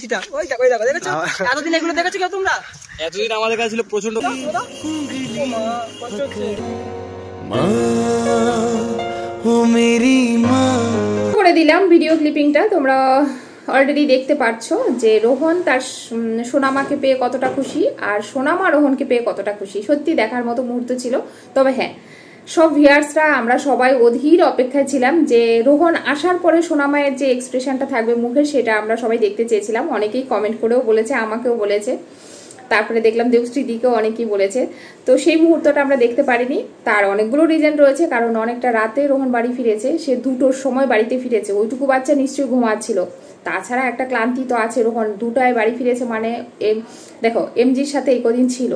হাসিটা ওই দেখো দেখেছো এতদিন এগুলো দেখেছো কেউ তোমরা এতদিন আমাদের কাছে ছিল প্রচন্ড করে দিলাম ভিডিও ক্লিপিংটা তোমরা অলরেডি দেখতে পাচ্ছো যে রোহন তার সোনামাকে পেয়ে কতটা খুশি আর সোনামা রোহনকে পেয়ে কতটা খুশি সত্যি দেখার মতো মুহূর্ত ছিল তবে হ্যাঁ সব ভিউয়ার্সরা আমরা সবাই অধীর অপেক্ষায় ছিলাম যে রোহন আসার পরে সোনামায়ের যে এক্সপ্রেশনটা থাকবে মুখের সেটা আমরা সবাই দেখতে চেয়েছিলাম অনেকেই কমেন্ট করেও বলেছে আমাকেও বলেছে তারপরে দেখলাম দেবশ্রীদিকেও অনেকেই বলেছে তো সেই মুহূর্তটা আমরা দেখতে পারিনি তার অনেকগুলো রিজন রয়েছে কারণ অনেকটা রাতে রোহন বাড়ি ফিরেছে সে 2টোর সময় বাড়িতে ফিরেছে ওইটুকু বাচ্চা নিশ্চয়ই ঘুমাচ্ছিল তাছাড়া একটা ক্লান্তি তো আছে রোহন 2টায় বাড়ি ফিরেছে মানে দেখো এমজির সাথে এই কদিন ছিল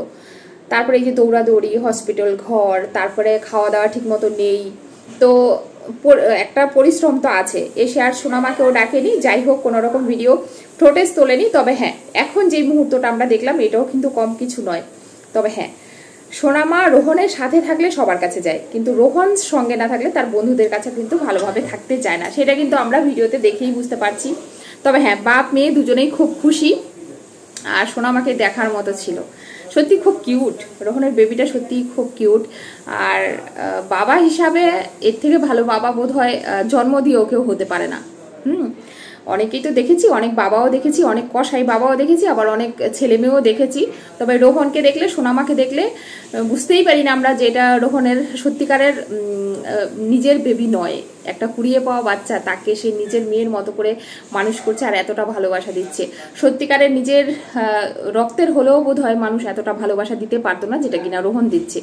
তারপরে এই যে দৌড়াদৌড়ি হসপিটাল ঘর তারপরে খাওয়া দাওয়া ঠিক মতো নেই তো একটা পরিশ্রম তো আছে এসে আর সোনামাকেও ডাকেনি যাই হোক কোনো রকম ভিডিও প্রোটেস্ট তোলেনি তবে হ্যাঁ এখন যে মুহূর্তটা আমরা দেখলাম এটাও কিন্তু কম কিছু নয় তবে হ্যাঁ সোনামা রোহনের সাথে থাকলে সবার কাছে যায় কিন্তু রোহন সঙ্গে না থাকলে তার বন্ধুদের কাছে কিন্তু ভালোভাবে থাকতে চায় না সেটা কিন্তু আমরা ভিডিওতে দেখেই বুঝতে পারছি তবে হ্যাঁ বাপ মেয়ে দুজনেই খুব খুশি আর সোনামাকে দেখার মতো ছিল সত্যি খুব কিউট রোহনের বেবিটা সত্যি খুব কিউট আর বাবা হিসাবে এর থেকে ভালো বাবা বোধহয় জন্ম দিয়েও কেউ হতে পারে না অনেকেই তো দেখেছি অনেক বাবাও দেখেছি অনেক কসাই বাবাও দেখেছি আবার অনেক ছেলে মেয়েও দেখেছি তবে রোহনকে দেখলে সোনামাকে দেখলে বুঝতেই পারি না আমরা যে এটা রোহনের সত্যিকারের নিজের বেবি নয় একটা কুড়িয়ে পাওয়া বাচ্চা তাকে সে নিজের মেয়ের মতো করে মানুষ করছে আর এতটা ভালোবাসা দিচ্ছে সত্যিকারের নিজের রক্তের হলেও বোধ হয় মানুষ এতটা ভালোবাসা দিতে পারতো না যেটা কিনা রোহন দিচ্ছে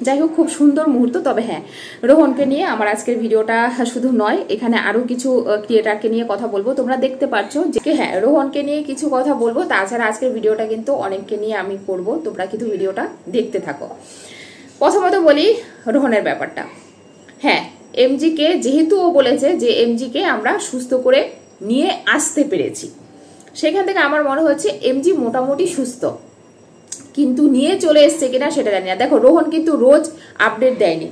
যাই হোক খুব সুন্দর মুহূর্ত তবে হ্যাঁ রোহনকে নিয়ে আমার আজকের ভিডিওটা শুধু নয় এখানে আরো কিছু ক্রিয়েটারকে নিয়ে কথা বলবো তোমরা দেখতে পাচ্ছ যে হ্যাঁ রোহনকে নিয়ে কিছু কথা বলবো তাছাড়া আজকের ভিডিওটা কিন্তু অনেককে নিয়ে আমি করব তোমরা কিন্তু ভিডিওটা দেখতে থাকো প্রথমত বলি রোহনের ব্যাপারটা হ্যাঁ এমজিকে যেহেতু ও বলেছে যে এমজিকে আমরা সুস্থ করে নিয়ে আসতে পেরেছি সেখান থেকে আমার মনে হচ্ছে এমজি মোটামুটি সুস্থ কিন্তু নিয়ে চলে এসছে কিনা সেটা জানি না দেখো রোহন কিন্তু রোজ আপডেট দেয়নি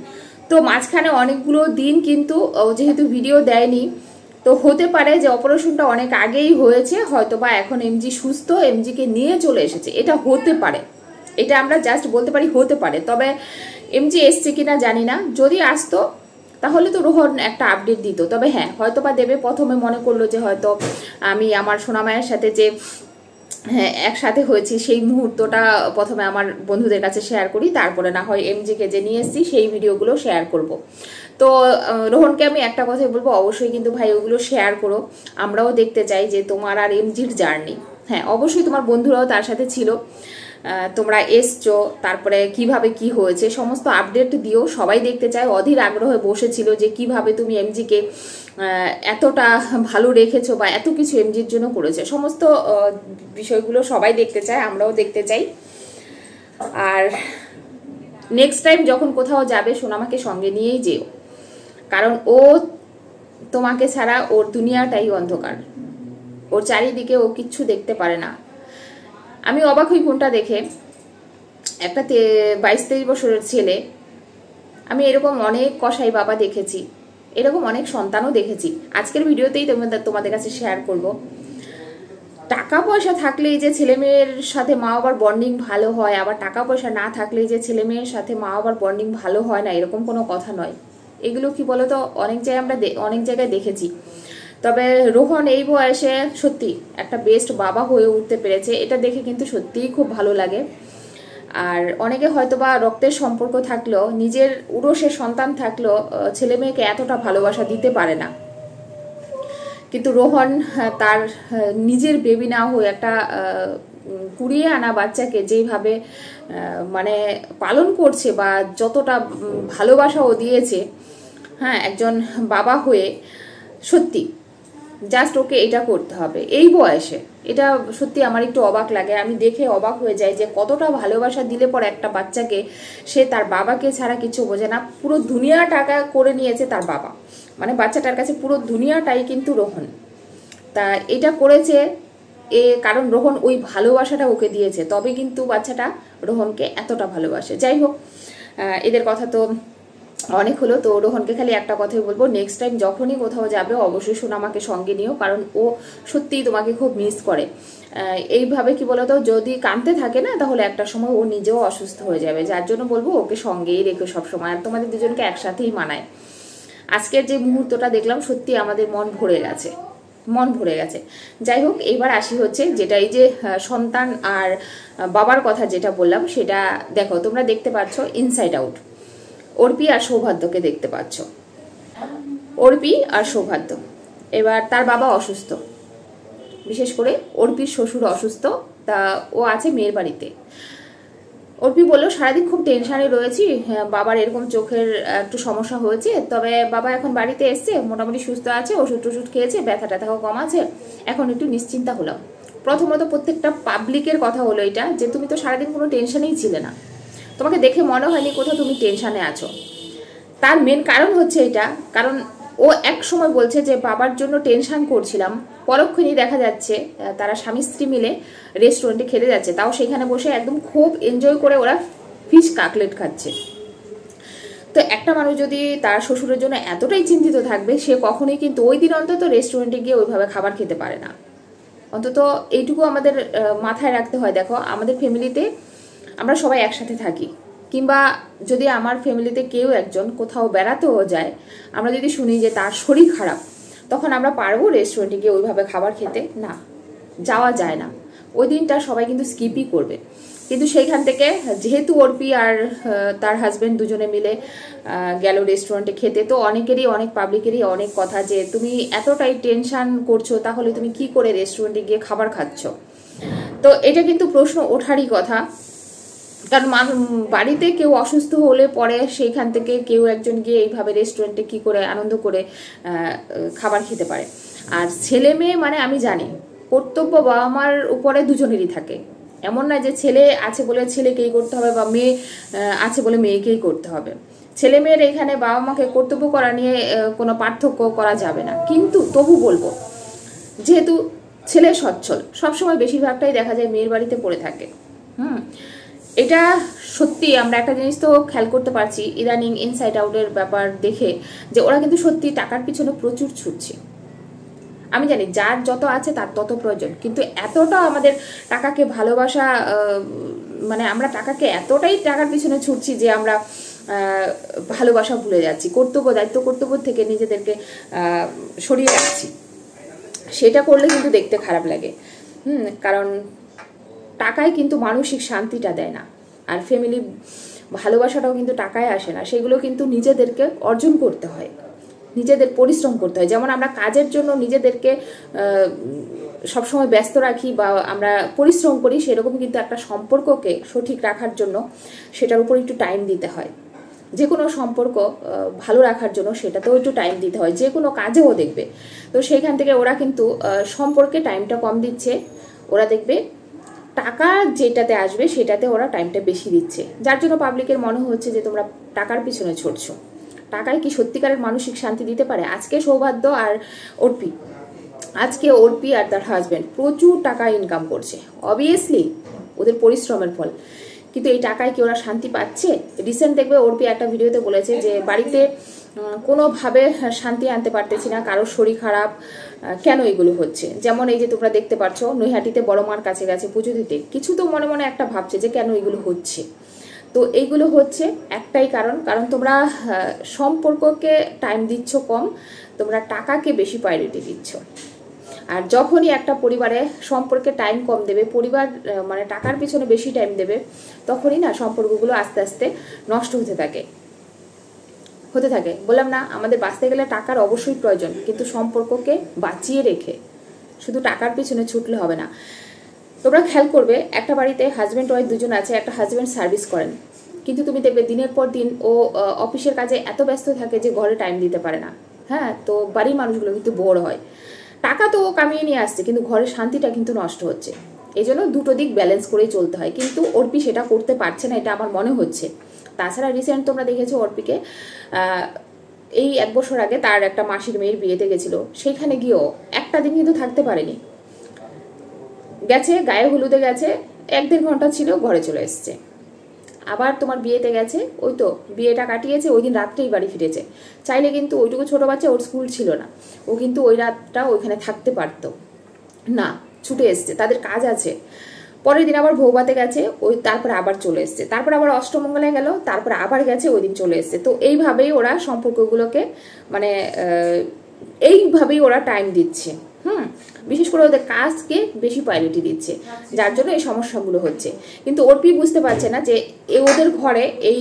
তো মাঝখানে অনেকগুলো দিন কিন্তু যেহেতু ভিডিও দেয়নি তো হতে পারে যে অপারেশনটা অনেক আগেই হয়েছে হয়তোবা এখন এমজি সুস্থ এমজিকে নিয়ে চলে এসেছে এটা হতে পারে এটা আমরা জাস্ট বলতে পারি হতে পারে তবে এমজি এসছে কিনা জানি না যদি আসতো তাহলে তো রোহন একটা আপডেট দিত তবে হ্যাঁ হয়তোবা দেবে প্রথমে মনে করলো যে হয়তো আমি আমার সোনামায়ের সাথে যে হ্যাঁ একসাথে হয়েছি সেই মুহূর্তটা প্রথমে আমার বন্ধুদের কাছে শেয়ার করি তারপরে না হয় এমজিকে যে নিয়ে এসেছি সেই ভিডিওগুলো শেয়ার করব তো রোহনকে আমি একটা কথাই বলবো অবশ্যই কিন্তু ভাই ওগুলো শেয়ার করো আমরাও দেখতে চাই যে তোমার আর এমজির জার্নি হ্যাঁ অবশ্যই তোমার বন্ধুরাও তার সাথে ছিল তোমরা এসছো তারপরে কিভাবে কি হয়েছে সমস্ত আপডেট দিও সবাই দেখতে চায় অধীর আগ্রহে বসেছিল যে কিভাবে তুমি এমজিকে এতটা ভালো রেখেছো বা এত কিছু এমজির জন্য করেছে সমস্ত বিষয়গুলো সবাই দেখতে চায় আমরাও দেখতে চাই আর নেক্সট টাইম যখন কোথাও যাবে সোনামাকে সঙ্গে নিয়েই যেও কারণ ও তোমাকে ছাড়া ওর দুনিয়াটাই অন্ধকার ওর চারিদিকে ও কিচ্ছু দেখতে পারে না আমি অবাক হই কোনটা দেখে একটা 22-23 বছরের ছেলে আমি এরকম অনেক কসাই বাবা দেখেছি এরকম অনেক সন্তানও দেখেছি আজকের ভিডিওতেই তোমাদের কাছে শেয়ার করব টাকা পয়সা থাকলেই যে ছেলে মেয়ের সাথে মা বাবার বন্ডিং ভালো হয় আবার টাকা পয়সা না থাকলেই যে ছেলে মেয়ের সাথে মা বাবার বন্ডিং ভালো হয় না এরকম কোনো কথা নয় এগুলো কি বলতো অনেক জায়গায় আমরা অনেক জায়গায় দেখেছি তবে রোহন এই বয়সে সত্যি একটা বেস্ট বাবা হয়ে উঠতে পেরেছে এটা দেখে কিন্তু সত্যিই খুব ভালো লাগে আর অনেকে হয়তোবা রক্তের সম্পর্ক থাকলেও নিজের উরসের সন্তান থাকলেও ছেলে মেয়েকে এতটা ভালোবাসা দিতে পারে না কিন্তু রোহন তার নিজের বেবি না হয়ে একটা কুড়িয়ে আনা বাচ্চাকে যেভাবে মানে পালন করছে বা যতটা ভালোবাসা ও দিয়েছে হ্যাঁ একজন বাবা হয়ে সত্যি জাস্ট ওকে এটা করতে হবে এই বয়সে এটা সত্যি আমার একটু অবাক লাগে আমি দেখে অবাক হয়ে যাই যে কতটা ভালোবাসা দিলে পর একটা বাচ্চাকে সে তার বাবাকে ছাড়া কিছু বোঝে না পুরো দুনিয়া টাকা করে নিয়েছে তার বাবা মানে বাচ্চাটার কাছে পুরো দুনিয়াটাই কিন্তু রোহন তা এটা করেছে কারণ রোহন ওই ভালোবাসাটা ওকে দিয়েছে তবে কিন্তু বাচ্চাটা রোহনকে এতটা ভালোবাসে যাই হোক এদের কথা তো অনেক হলো। তো রোহনকে খালি একটা কথাই বলবো, নেক্সট টাইম যখনই কোথাও যাবে অবশ্যই সোনামাকে সঙ্গে নিও, কারণ ও সত্যিই তোমাকে খুব মিস করে। এইভাবে কি বলতো, যদি কাঁদতে থাকে না তাহলে একটা সময় ও নিজেও অসুস্থ হয়ে যাবে, যার জন্য বলবো ওকে সঙ্গেই রেখো সবসময়, আর তোমাদের দুজনকে একসাথেই মানায়। আজকের যে মুহূর্তটা দেখলাম সত্যি আমাদের মন ভরে গেছে, মন ভরে গেছে। যাই হোক, এইবার আসি হচ্ছে যেটা, এই যে সন্তান আর বাবার কথা যেটা বললাম সেটা দেখো, তোমরা দেখতে পাচ্ছ ইনসাইড আউট, অর্পি আর সৌভাগ্যকে দেখতে পাচ্ছ, অর্পি আর সৌভাগ্য। এবার তার বাবা অসুস্থ, বিশেষ করে অর্পির শ্বশুর অসুস্থ, তা ও আছে মেয়ের বাড়িতে। অর্পি বললো সারাদিন খুব টেনশনে রয়েছি, বাবার এরকম চোখের একটু সমস্যা হয়েছে, তবে বাবা এখন বাড়িতে এসছে, মোটামুটি সুস্থ আছে, ওষুধ টষুধ খেয়েছে, ব্যথা ট্যাথাও কম আছে, এখন একটু নিশ্চিন্তা হলাম। প্রথমত প্রত্যেকটা পাবলিকের কথা হলো এটা, যে তুমি তো সারাদিন কোনো টেনশনেই ছিলে না, তোমাকে দেখে মনে হয়নি কোথাও তুমি টেনশনে আছো। তার মেন কারণ হচ্ছে এটা, কারণ ও এক সময় বলছে যে বাবার জন্য টেনশন করছিলাম, পরক্ষণেই দেখা যাচ্ছে তারা স্বামী স্ত্রী মিলে রেস্টুরেন্টে খেতে যাচ্ছে, তাও সেখানে বসে একদম খুব এনজয় করে ওরা ফিশ কাটলেট খাচ্ছে। তো একটা মানুষ যদি তার শ্বশুরের জন্য এতটাই চিন্তিত থাকবে, সে কখনোই কিন্তু ওই দিন অন্তত রেস্টুরেন্টে গিয়ে ওইভাবে খাবার খেতে পারে না। অন্তত এইটুকু আমাদের মাথায় রাখতে হয়। দেখো, আমাদের ফ্যামিলিতে আমরা সবাই একসাথে থাকি, কিংবা যদি আমার ফ্যামিলিতে কেউ একজন কোথাও বেড়াতেও যায়, আমরা যদি শুনি যে তার শরীর খারাপ, তখন আমরা পারবো রেস্টুরেন্টে গিয়ে ওইভাবে খাবার খেতে? না, যাওয়া যায় না। ওই দিনটা সবাই কিন্তু স্কিপই করবে। কিন্তু সেইখান থেকে যেহেতু অর্পি আর তার হাজবেন্ড দুজনে মিলে গেল রেস্টুরেন্টে খেতে, তো অনেকেরই, অনেক পাবলিকেরই অনেক কথা যে তুমি এতটাই টেনশন করছো, তাহলে তুমি কি করে রেস্টুরেন্টে গিয়ে খাবার খাচ্ছ? তো এটা কিন্তু প্রশ্ন ওঠারই কথা, কারণ বাড়িতে কেউ অসুস্থ হলে পরে সেইখান থেকে কেউ একজন গিয়ে এইভাবে রেস্টুরেন্টে কি করে আনন্দ করে খাবার খেতে পারে? আর ছেলে মেয়ে মানে আমি জানি কর্তব্য বাবা মার উপরে দুজনেরই থাকে, এমন না যে ছেলে আছে বলে ছেলেকেই করতে হবে বা মেয়ে আছে বলে মেয়েকেই করতে হবে। ছেলে মেয়ের এখানে বাবা মাকে কর্তব্য করা নিয়ে কোনো পার্থক্য করা যাবে না। কিন্তু তবু বলবো, যেহেতু ছেলে সচ্ছল, সবসময় বেশিরভাগটাই দেখা যায় মেয়ের বাড়িতে পড়ে থাকে। এটা সত্যি আমরা একটা জিনিস তো খেয়াল করতে পারছি ইদানিং ইনসাইড আউটের ব্যাপার দেখে, যে ওরা কিন্তু সত্যি টাকার পিছনে প্রচুর ছুটছে। আমি জানি যার যত আছে তার তত প্রয়োজন, কিন্তু এতটা আমাদের টাকাকে ভালোবাসা, মানে আমরা টাকাকে এতটাই টাকার পিছনে ছুটছি যে আমরা ভালোবাসা ভুলে যাচ্ছি, কর্তব্য থেকে নিজেদেরকে সরিয়ে রাখছি। সেটা করলে কিন্তু দেখতে খারাপ লাগে। কারণ টাকায় কিন্তু মানসিক শান্তিটা দেয় না, আর ফ্যামিলি ভালোবাসাটাও কিন্তু টাকায় আসে না, সেগুলো কিন্তু নিজেদেরকে অর্জন করতে হয়, নিজেদের পরিশ্রম করতে হয়। যেমন আমরা কাজের জন্য নিজেদেরকে সবসময় ব্যস্ত রাখি বা আমরা পরিশ্রম করি, সেরকম কিন্তু একটা সম্পর্ককে সঠিক রাখার জন্য সেটার উপর একটু টাইম দিতে হয়। যে কোনো সম্পর্ক ভালো রাখার জন্য সেটাতেও একটু টাইম দিতে হয়, যে কোনো কাজেও দেখবে। তো সেইখান থেকে ওরা কিন্তু সম্পর্কে টাইমটা কম দিচ্ছে, ওরা দেখবে টাকা যেটাতে আসবে সেটাতে ওরা টাইমটা বেশি দিচ্ছে, যার জন্য পাবলিকের মনে হচ্ছে যে তোমরা টাকার পিছনে ছুটছো। টাকায় কি সত্যিকারের মানসিক শান্তি দিতে পারে? আজকে সৌভাগ্য আর অর্পি আর তার হাজবেন্ড প্রচুর টাকা ইনকাম করছে, অবভিয়াসলি ওদের পরিশ্রমের ফল, কিন্তু এই টাকায় কি ওরা শান্তি পাচ্ছে? রিসেন্ট দেখবে অর্পি একটা ভিডিওতে বলেছে যে বাড়িতে কোনোভাবে শান্তি আনতে পারতেছি না, কারোর শরীর খারাপ, কেন এগুলো হচ্ছে? যেমন এই যে তোমরা দেখতে পাচ্ছ নৈহাটিতে বড় মার কাছে গেছে পুজো দিতে, কিছু তো মনে মনে একটা ভাবছে যে কেন এগুলো হচ্ছে। তো এইগুলো হচ্ছে একটাই কারণ তোমরা সম্পর্ককে টাইম দিচ্ছ কম, তোমরা টাকাকে বেশি প্রায়োরিটি দিচ্ছ। আর যখনই একটা পরিবারে সম্পর্কে টাইম কম দেবে, পরিবার মানে টাকার পিছনে বেশি টাইম দেবে, তখনই না সম্পর্কগুলো আস্তে আস্তে নষ্ট হতে থাকে। বললাম না, আমাদের বাঁচতে গেলে টাকার অবশ্যই প্রয়োজন, কিন্তু সম্পর্ককে বাঁচিয়ে রেখে শুধু টাকার পিছনে ছুটলে হবে না। তোমরা খেয়াল করবে একটা বাড়িতে হাজব্যান্ড ওয়াইফ দুজন আছে, একটা হাজব্যান্ড সার্ভিস করেন, কিন্তু তুমি দেখবে দিনের পর দিন ও অফিসের কাজে এত ব্যস্ত থাকে যে ঘরে টাইম দিতে পারে না। হ্যাঁ, তো বাড়ির মানুষগুলো কিন্তু বোর হয়। টাকা তো ও কামিয়ে নিয়ে আসছে, কিন্তু ঘরের শান্তিটা কিন্তু নষ্ট হচ্ছে। এই জন্য দুটো দিক ব্যালেন্স করেই চলতে হয়, কিন্তু অর্পি সেটা করতে পারছে না, এটা আমার মনে হচ্ছে। তাছাড়া রিসেন্ট তোমরা দেখেছো অর্পিকে এই 1 বছর আগে তার একটা মাসির মেয়ের বিয়েতে গেছিল, সেইখানে গিয়েও একটা দিন কিন্তু থাকতে পারেনি। গেছে গায়ে হলুদে গেছে, 1-1.5 ঘন্টা ছিল, ঘরে চলে এসছে। আবার তোমার বিয়েতে গেছে, ওই তো বিয়েটা কাটিয়েছে, ওই দিন রাত্রেই বাড়ি ফিরেছে। চাইলে কিন্তু ওইটুকু ছোটো বাচ্চা, ওর স্কুল ছিল না, ও কিন্তু ওই রাতটা ওইখানে থাকতে পারতো না, ছুটে এসছে, তাদের কাজ আছে। পরের দিন আবার বৌভাতে গেছে, ওই তারপরে আবার চলে এসছে, তারপর আবার অষ্টমঙ্গলে গেল, তারপরে আবার গেছে, ওই দিন চলে এসছে। তো এইভাবেই ওরা সম্পর্কগুলোকে মানে এইভাবেই ওরা টাইম দিচ্ছে। বিশেষ করে ওদের কাজকে বেশি প্রায়োরিটি দিচ্ছে, যার জন্য এই সমস্যাগুলো হচ্ছে। কিন্তু অর্পি বুঝতে পারছে না যে ওদের ঘরে এই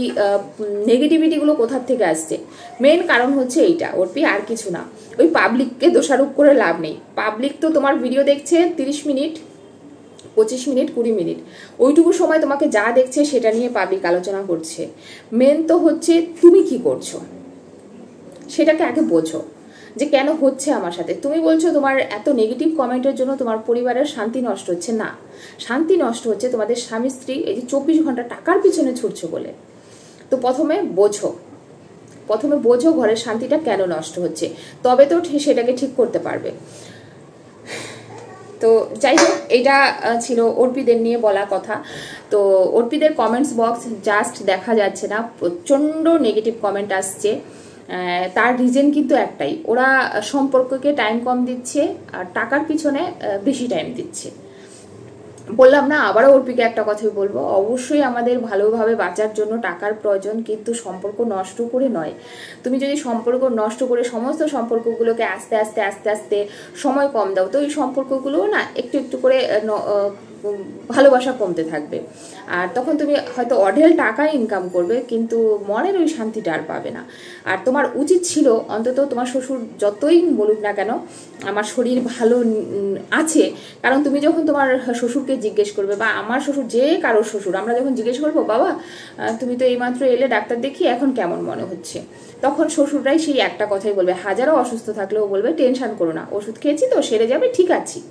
নেগেটিভিটিগুলো কোথার থেকে আসছে। মেন কারণ হচ্ছে এইটা অর্পি, আর কিছু না। ওই পাবলিককে দোষারোপ করে লাভ নেই। পাবলিক তো তোমার ভিডিও দেখছে 30 মিনিট, 25 মিনিট, 20 মিনিট, ওইটুকু সময় তোমাকে যা দেখছে সেটা নিয়ে পাবলিক আলোচনা করছে। মেন তো হচ্ছে তুমি কি করছো সেটাকে আগে বোঝো, যে কেন হচ্ছে আমার সাথে। তুমি বলছো তোমার এত নেগেটিভ কমেন্টের জন্য তোমার পরিবারের শান্তি নষ্ট হচ্ছে। না, শান্তি নষ্ট হচ্ছে তোমাদের স্বামী স্ত্রী এই যে 24 ঘন্টা টাকার পিছনে ছুটছো বলে। তো প্রথমে বোঝো ঘরের শান্তিটা কেন নষ্ট হচ্ছে, তবে তো সেটাকে ঠিক করতে পারবে। তো যাই হোক, এটা ছিল অর্পিদের নিয়ে বলা কথা। তো অর্পিদের কমেন্টস বক্স জাস্ট দেখা যাচ্ছে না, প্রচণ্ড নেগেটিভ কমেন্ট আসছে। তার রিজন কিন্তু একটাই, ওরা সম্পর্ককে টাইম কম দিচ্ছে আর টাকার পিছনে বেশি টাইম দিচ্ছে। বললাম না, আবারও অর্পিকে একটা কথাই বলবো, অবশ্যই আমাদের ভালোভাবে বাঁচার জন্য টাকার প্রয়োজন, কিন্তু সম্পর্ক নষ্ট করে নয়। তুমি যদি সম্পর্ক নষ্ট করে সমস্ত সম্পর্কগুলোকে আস্তে আস্তে আস্তে আস্তে সময় কম দাও, তো এই সম্পর্কগুলোও না একটু একটু করে ভালোবাসা কমতে থাকবে। আর তখন তুমি হয়তো অঢেল টাকা ইনকাম করবে, কিন্তু মনের ওই শান্তিটা আর পাবে না। আর তোমার উচিত ছিল অন্তত, তোমার শ্বশুর যতই বলুক না কেন আমার শরীর ভালো আছে, কারণ তুমি যখন তোমার শ্বশুরকে জিজ্ঞেস করবে, বা আমার শ্বশুর, যে কারোর শ্বশুর, আমরা যখন জিজ্ঞেস করবো, বাবা তুমি তো এইমাত্র এলে ডাক্তার দেখি, এখন কেমন মনে হচ্ছে, তখন শ্বশুররাই সেই একটা কথাই বলবে, হাজারও অসুস্থ থাকলেও বলবে টেনশন করো না, ওষুধ খেয়েছি তো সেরে যাবে, ঠিক আছি।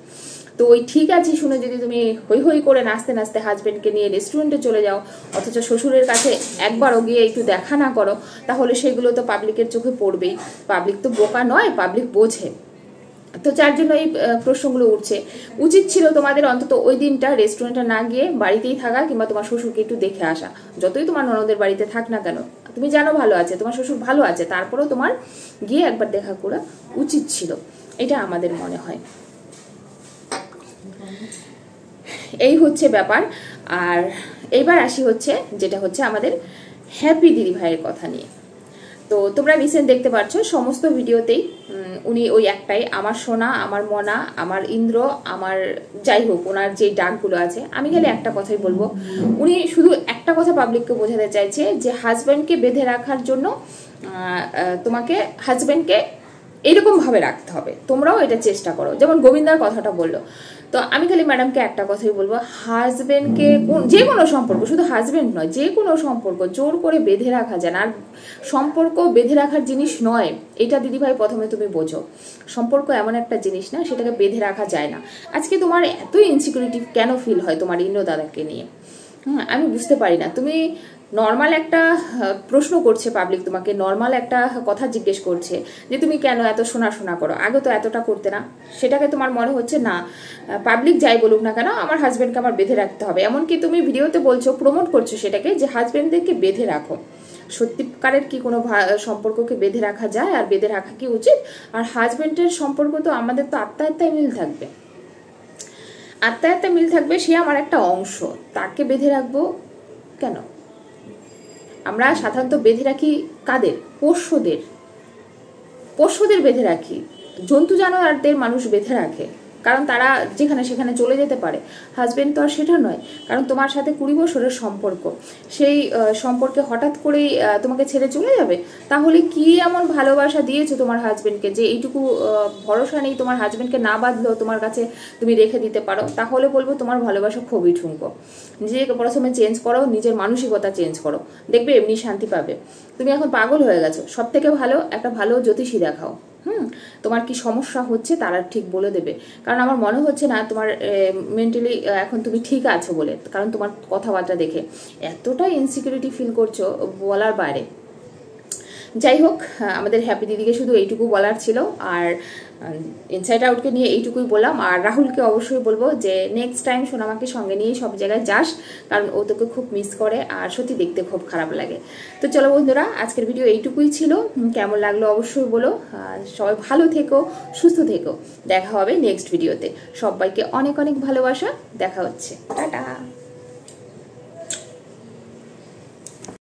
তো ওই ঠিক আছে শুনে যদি তুমি হই হই করে নাচতে নাচতে হাজবেন্ডকে নিয়ে রেস্টুরেন্টে চলে যাও, অথচ শ্বশুরের কাছে একবারও গিয়ে একটু দেখা না করো, তাহলে সেগুলো তো পাবলিকের চোখে পড়বেই। পাবলিক তো বোকা নয়, পাবলিক বোঝে। তো যার জন্য এই প্রশ্নগুলো উঠছে। উচিত ছিল তোমাদের অন্তত ওই দিনটা রেস্টুরেন্টে না গিয়ে বাড়িতেই থাকা, কিংবা তোমার শ্বশুরকে একটু দেখে আসা। যতই তোমার ননদের বাড়িতে থাক না কেন, তুমি জানো ভালো আছে, তোমার শ্বশুর ভালো আছে, তারপরেও তোমার গিয়ে একবার দেখা করা উচিত ছিল, এটা আমাদের মনে হয়। এই হচ্ছে ব্যাপার। আর এইবার আসি হচ্ছে যেটা হচ্ছে আমাদের হ্যাপি দিদি ভাইয়ের কথা নিয়ে। তো তোমরা রিসেন্ট দেখতে পাচ্ছ সমস্ত ভিডিওতেই উনি ওই একটাই, আমার সোনা, আমার মনা, আমার ইন্দ্র, আমার যাই হোক ওনার যে ডাকগুলো আছে, আমি খালি একটা কথাই বলবো, উনি শুধু একটা কথা পাবলিককে বোঝাতে চাইছে যে হাজব্যান্ডকে বেঁধে রাখার জন্য তোমাকে হাজব্যান্ডকে এইরকমভাবে রাখতে হবে, তোমরাও এটা চেষ্টা করো। যেমন গোবিন্দার কথাটা বললো, তো আমি খালি ম্যাডামকে একটা কথাই বলবো, হাজবেন্ডকে যে কোনো সম্পর্ক, শুধু হাজবেন্ড নয়, যে কোনো সম্পর্ক জোর করে বেঁধে রাখা যায় না। আর সম্পর্ক বেঁধে রাখার জিনিস নয়, এটা দিদিভাই প্রথমে তুমি বোঝো। সম্পর্ক এমন একটা জিনিস না, সেটাকে বেঁধে রাখা যায় না। আজকে তোমার এত ইনসিকিউরিটি কেন ফিল হয় তোমার ইন্দ্র দাদাকে নিয়ে? আমি বুঝতে পারি না। তুমি নর্মাল একটা প্রশ্ন করছে পাবলিক, তোমাকে নর্মাল একটা কথা জিজ্ঞেস করছে যে তুমি কেন এত শোনা করো, আগে তো এতটা করতে না। সেটাকে তোমার মনে হচ্ছে না, পাবলিক যাই বলুক না কেন আমার হাজব্যান্ডকে আমার বেঁধে রাখতে হবে। এমনকি তুমি ভিডিওতে বলছো, প্রমোট করছো সেটাকে, যে হাজব্যান্ডদেরকে বেঁধে রাখো। সত্যিকারের কি কোনো সম্পর্ককে বেঁধে রাখা যায়? আর বেঁধে রাখা কি উচিত? আর হাজব্যান্ডের সম্পর্ক তো আমাদের তো আত্মায় মিল থাকবে, আত্মায় মিল থাকবে, সে আমার একটা অংশ, তাকে বেঁধে রাখবো কেন? আমরা সাধারণত বেঁধে রাখি কাদের? পোষ্যদের বেঁধে রাখি। জন্তু জানোয়ারদের মানুষ বেঁধে রাখে, কারণ তারা যেখানে সেখানে চলে যেতে পারে। হাজবেন্ড তো আর সেটা নয়, কারণ তোমার সাথে 20 বছরের সম্পর্ক, সেই সম্পর্কে হঠাৎ করেই তোমাকে ছেড়ে চলে যাবে? তাহলে কি এমন ভালোবাসা দিয়েছো তোমার হাজবেন্ডকে যে এইটুকু ভরসা নেই তোমার হাজবেন্ডকে না বাঁধলেও তোমার কাছে তুমি রেখে দিতে পারো? তাহলে বলবো তোমার ভালোবাসা খুবই ঠুনকো। নিজেকে প্রথমে চেঞ্জ করো, নিজের মানসিকতা চেঞ্জ করো, দেখবে এমনি শান্তি পাবে। তুমি এখন পাগল হয়ে গেছো, সব থেকে ভালো একটা ভালো জ্যোতিষী দেখাও। তোমার কি সমস্যা হচ্ছে তারা ঠিক বলে দেবে। কারণ আমার মনে হচ্ছে না তোমার মেন্টালি এখন তুমি ঠিক আছো বলে, কারণ তোমার কথাবার্তা দেখে এতটা ইনসিকিউরিটি ফিল করছো বলার বাইরে। যাই হোক, আমাদের হ্যাপি দিদিকে শুধু এইটুকু বলার ছিল, আর ইনসাইড আউটকে নিয়ে এইটুকুই বললাম। আর রাহুলকে অবশ্যই বলবো যে নেক্সট টাইম সোনামাকে সঙ্গে নিয়ে সব জায়গায় যাস, কারণ ও তোকে খুব মিস করে আর সত্যি দেখতে খুব খারাপ লাগে। তো চলো বন্ধুরা, আজকের ভিডিও এইটুকুই ছিল। কেমন লাগলো অবশ্যই বলো। সবাই ভালো থেকো, সুস্থ থেকো। দেখা হবে নেক্সট ভিডিওতে। সবাইকে অনেক অনেক ভালোবাসা। দেখা হচ্ছে, টাটা।